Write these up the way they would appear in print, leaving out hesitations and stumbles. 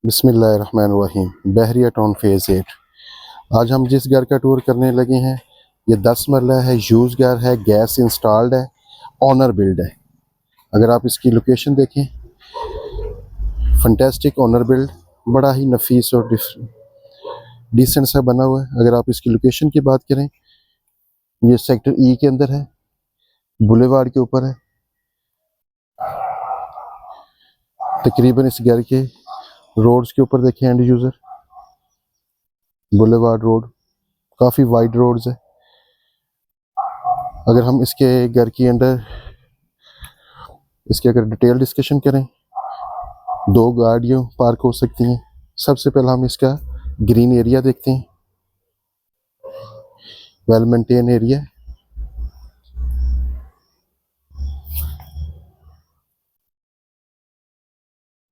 बिस्मिल्लाहिर्रहमानिर्रहीम। बहरिया town phase 8। आज हम जिस घर का टूर करने लगे हैं ये 10 मरला है, यूज़ घर है, गैस इंस्टॉल्ड है, ऑनर बिल्ड है। अगर आप इसकी लोकेशन देखें, फंटेस्टिक ऑनर बिल्ड, बड़ा ही नफीस और डिसेंट सा बना हुआ है। अगर आप इसकी लोकेशन की बात करें, ये सेक्टर ई के अंदर है, बुलेवार्ड के ऊपर है। तकरीबन इस घर के रोड्स के ऊपर देखें, एंड यूज़र बुलेवार्ड रोड, काफ़ी वाइड रोड्स है। अगर हम इसके घर की अंदर इसकी अगर डिटेल डिस्कशन करें, 2 गाड़ियाँ पार्क हो सकती हैं। सबसे पहले हम इसका ग्रीन एरिया देखते हैं, वेल मेंटेन एरिया।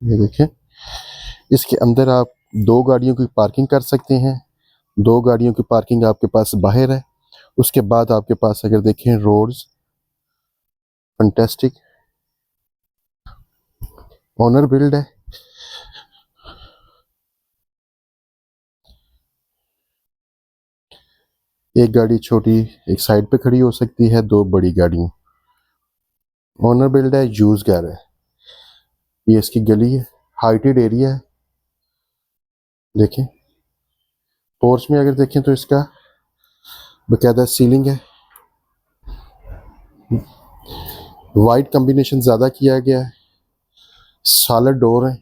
ये देखें, इसके अंदर आप 2 गाड़ियों की पार्किंग कर सकते हैं। 2 गाड़ियों की पार्किंग आपके पास बाहर है। उसके बाद आपके पास अगर देखें, रोड्स फंटेस्टिक, ऑनर बिल्ड है। एक गाड़ी छोटी एक साइड पे खड़ी हो सकती है, 2 बड़ी गाड़ियाँ। ऑनर बिल्ड है, यूज घर है। ये इसकी गली है, हाइटेड एरिया है। देखें, पोर्च में अगर देखें तो इसका बकायदा सीलिंग है, वाइट कॉम्बिनेशन ज़्यादा किया गया है, सॉलिड डोर है,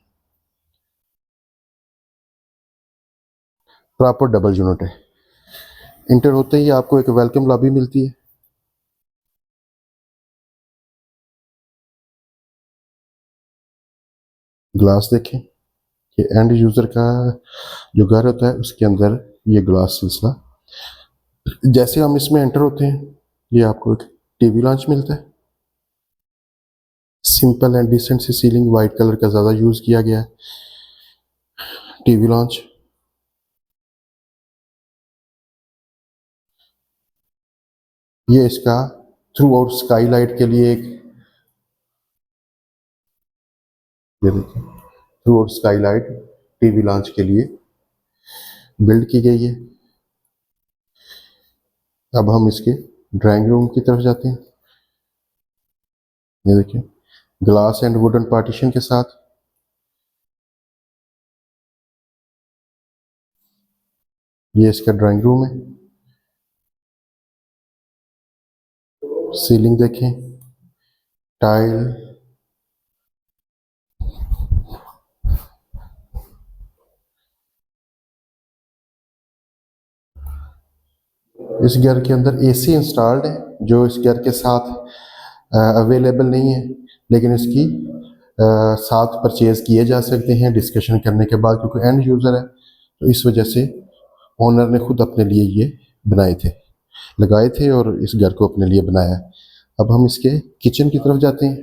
प्रॉपर डबल यूनिट है। इंटर होते ही आपको एक वेलकम लॉबी मिलती है। ग्लास देखें, ये एंड यूज़र का जो घर होता है उसके अंदर ये ग्लास सिलसिला। जैसे हम इसमें एंटर होते हैं, ये आपको एक टीवी लॉन्च मिलता है। सिंपल एंड डिसेंट सी सीलिंग, वाइट कलर का ज़्यादा यूज़ किया गया है। टीवी लॉन्च, ये इसका थ्रू आउट स्काईलाइट के लिए एक, ये देखिए, through out Skylight TV launch के लिए बिल्ड की गई है। अब हम इसके ड्राइंग रूम की तरफ जाते हैं। ये देखिए, ग्लास एंड वुडन पार्टीशन के साथ। ये इसका ड्राइंग रूम है। सीलिंग देखें, टाइल, इस घर के अंदर एसी इंस्टॉल्ड है, जो इस घर के साथ अवेलेबल नहीं है, लेकिन इसकी साथ परचेज किए जा सकते हैं डिस्कशन करने के बाद, क्योंकि एंड यूज़र है। तो इस वजह से ओनर ने खुद अपने लिए ये बनाए थे, लगाए थे और इस घर को अपने लिए बनाया। अब हम इसके किचन की तरफ जाते हैं।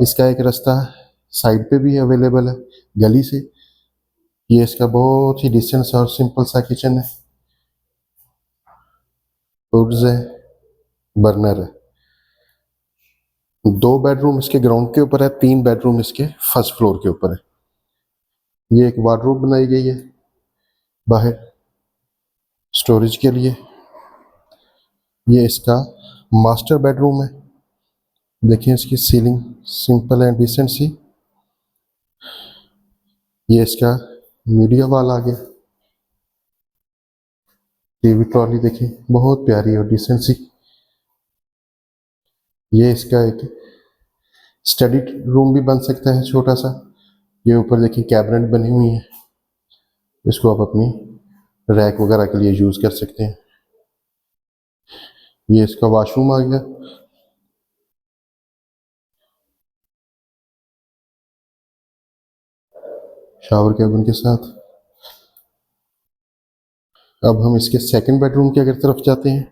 इसका एक रास्ता साइड पे भी अवेलेबल है, गली से। ये इसका बहुत ही डिसेंट सा और सिंपल सा किचन है। वुड्स है, बर्नर है। 2 बेडरूम इसके ग्राउंड के ऊपर है, 3 बेडरूम इसके फर्स्ट फ्लोर के ऊपर है। ये एक वार्डरोब बनाई गई है बाहर स्टोरेज के लिए। ये इसका मास्टर बेडरूम है। देखिए, इसकी सीलिंग सिंपल एंड डिसेंट सी। ये इसका मीडिया वॉल आ गया। टीवी ट्रॉली देखिए, बहुत प्यारी और डिसेंट सी। ये इसका एक स्टडी रूम भी बन सकता है, छोटा सा। ये ऊपर देखिए कैबिनेट बनी हुई है, इसको आप अपनी रैक वगैरह के लिए यूज़ कर सकते हैं। ये इसका वॉशरूम आ गया। शावर कैबिन के साथ। अब हम इसके सेकंड बेडरूम की अगर तरफ जाते हैं,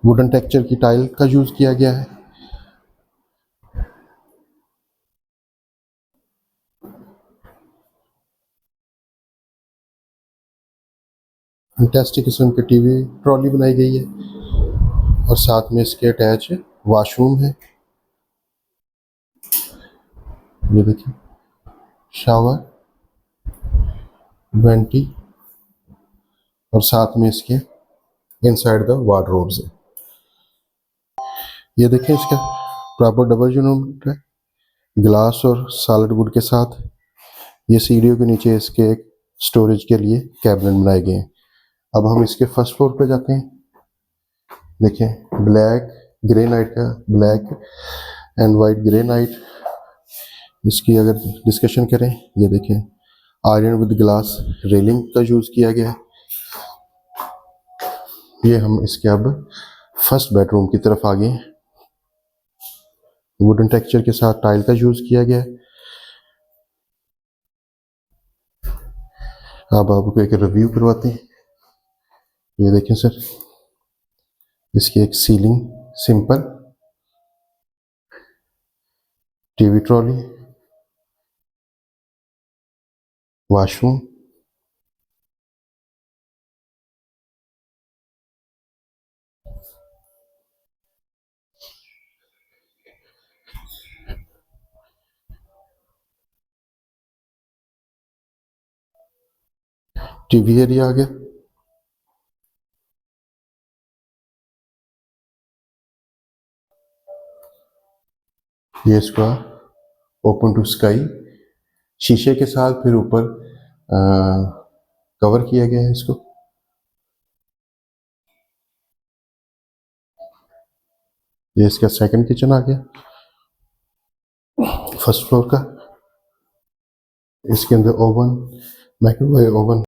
वुडन टेक्सचर की टाइल का यूज़ किया गया है। फैंटास्टिक किस्म की टीवी ट्रॉली बनाई गई है और साथ में इसके अटैच वॉशरूम है। ये देखिए शावर, वेंटी और साथ में इसके इनसाइड द वार्डरोब्स है। ये देखें इसका प्रॉपर डबल यूनिट है, ग्लास और सॉलिड वुड के साथ। ये सीढ़ियों के नीचे इसके एक स्टोरेज के लिए कैबिनेट बनाए गए हैं। अब हम इसके फर्स्ट फ्लोर पे जाते हैं। देखें ब्लैक ग्रेनाइट का, ब्लैक एंड वाइट ग्रेनाइट। इसकी अगर डिस्कशन करें, ये देखें आयरन विद ग्लास रेलिंग का यूज़ किया गया है। ये हम इसके अब फर्स्ट बेडरूम की तरफ आ गए हैं। वुडन टेक्सचर के साथ टाइल का यूज़ किया गया है। अब आपको एक रिव्यू करवाते हैं। ये देखें सर, इसकी एक ceiling simple, TV trolley, washroom, TV area आ गया। ये इसका ओपन टू स्काई शीशे के साथ, फिर ऊपर कवर किया गया है इसको। ये इसका सेकंड किचन आ गया फर्स्ट फ्लोर का। इसके अंदर ओवन, माइक्रोवेव ओवन